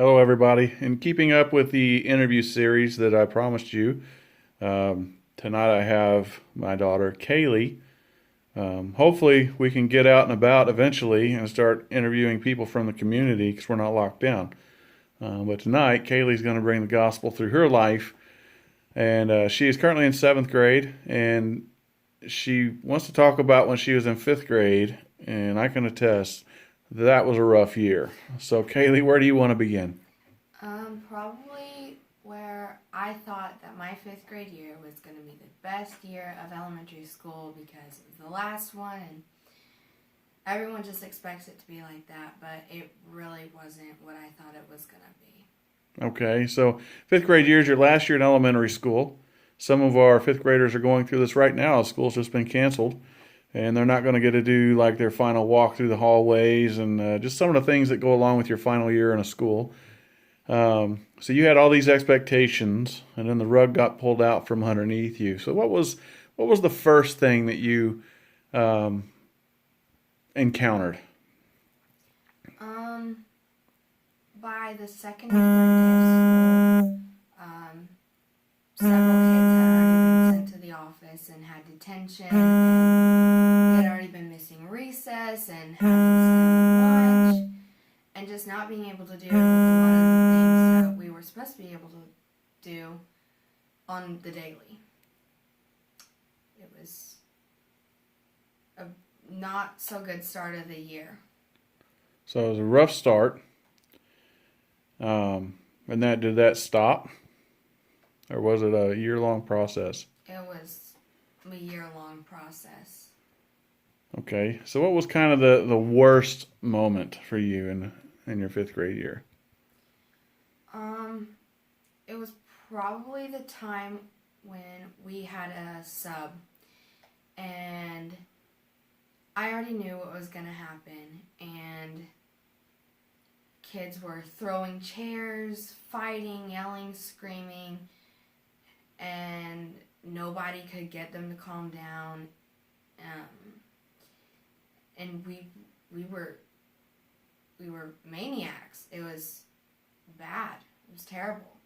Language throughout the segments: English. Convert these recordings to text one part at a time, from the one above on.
Hello, everybody. In keeping up with the interview series that I promised you, tonight I have my daughter, Kayleigh. Hopefully, we can get out and about eventually and start interviewing people from the community because we're not locked down. But tonight, Kayleigh's going to bring the gospel through her life. And she is currently in seventh grade, and she wants to talk about when she was in fifth grade. And I can attest that was a rough year. So, Kayleigh, where do you want to begin? Probably where I thought that my fifth grade year was going to be the best year of elementary school because it was the last one and everyone just expects it to be like that, but it really wasn't what I thought it was going to be. Okay, so fifth grade year is your last year in elementary school. Some of our fifth graders are going through this right now. School's just been canceled, and they're not going to get to do like their final walk through the hallways and just some of the things that go along with your final year in a school. So you had all these expectations, and then the rug got pulled out from underneath you. So what was the first thing that you um, encountered? Um, by the second or third day of school, several kids had already been sent to the office and had detention, and they had already been missing recess and having sent lunch, and just not being able to do a lot of the things that we were supposed to be able to do on the daily. It was a not so good start of the year. So it was a rough start. And did that stop, or was it a year-long process? It was a year-long process. Okay, so what was kind of the worst moment for you in your fifth grade year? Um, it was probably the time when we had a sub, and I already knew what was going to happen, and kids were throwing chairs, fighting, yelling, screaming, and nobody could get them to calm down. And we were maniacs. It was bad. It was terrible.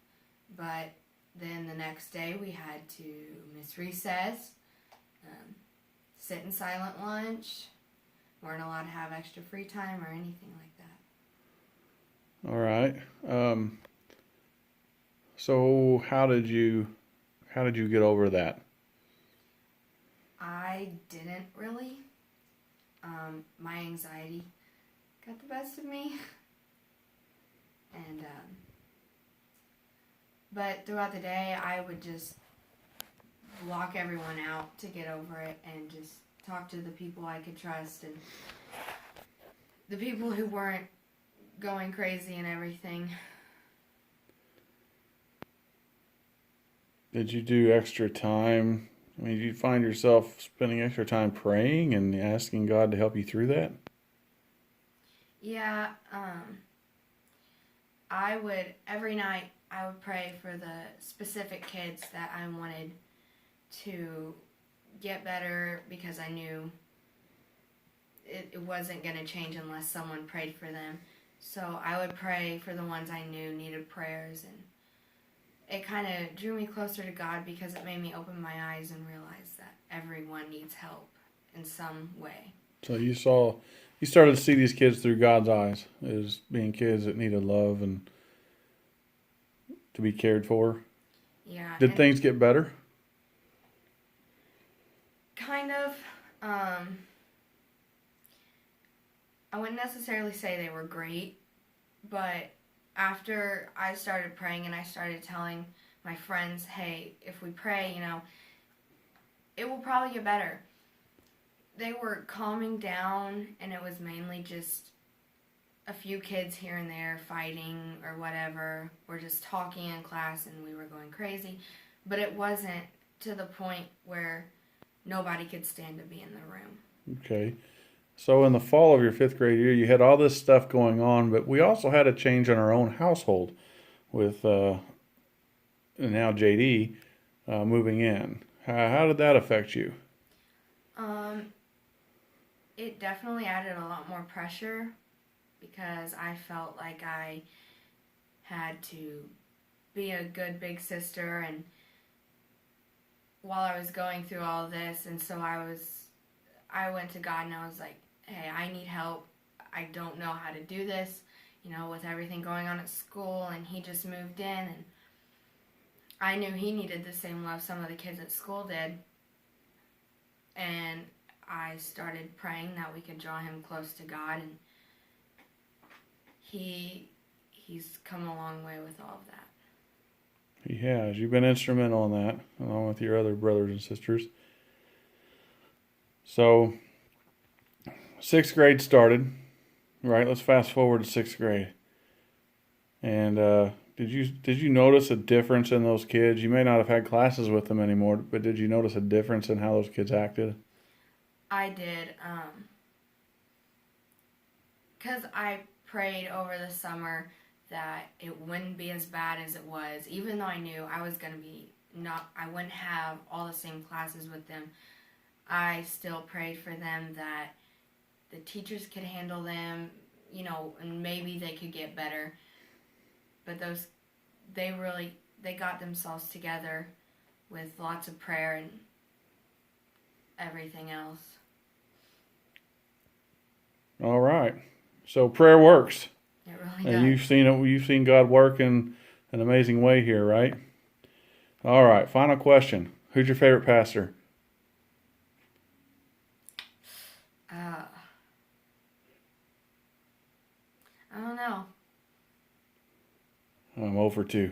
But then the next day we had to miss recess, sit in silent lunch, weren't allowed to have extra free time or anything like that. All right. So how did you get over that? I didn't really. My anxiety got the best of me. And, but throughout the day, I would just block everyone out to get over it and just talk to the people I could trust and the people who weren't going crazy and everything. Did you do extra time? I mean, did you find yourself spending extra time praying and asking God to help you through that? Yeah, every night, I would pray for the specific kids that I wanted to get better because I knew it wasn't going to change unless someone prayed for them. So I would pray for the ones I knew needed prayers, and it kind of drew me closer to God because it made me open my eyes and realize that everyone needs help in some way. So you started to see these kids through God's eyes as being kids that needed love and to be cared for. Yeah, Did and things get better? kind of. I wouldn't necessarily say they were great, but after I started praying and I started telling my friends, hey, if we pray, it will probably get better. They were calming down, and it was mainly just a few kids here and there fighting or whatever. We're just talking in class and we were going crazy. But it wasn't to the point where nobody could stand to be in the room. Okay. So in the fall of your fifth grade year, you had all this stuff going on, but we also had a change in our own household with now JD moving in. How did that affect you? Um, it definitely added a lot more pressure because I felt like I had to be a good big sister, and while I was going through all this, and so I went to God and I was like, hey, I need help. I don't know how to do this, with everything going on at school, and he just moved in, and I knew he needed the same love some of the kids at school did, and I started praying that we could draw him close to God, and he's come a long way with all of that. He has. You've been instrumental in that, along with your other brothers and sisters. So, 6th grade started, right? Let's fast forward to 6th grade. And did you notice a difference in those kids? You may not have had classes with them anymore, but did you notice a difference in how those kids acted? I did, because I prayed over the summer that it wouldn't be as bad as it was, even though I knew I was going to be I wouldn't have all the same classes with them. I still prayed for them that the teachers could handle them, and maybe they could get better. But they got themselves together with lots of prayer and everything else. All right. So prayer works. It really And does. you've seen God work in an amazing way here, right? All right, final question. Who's your favorite pastor? I don't know. I'm 0 for 2.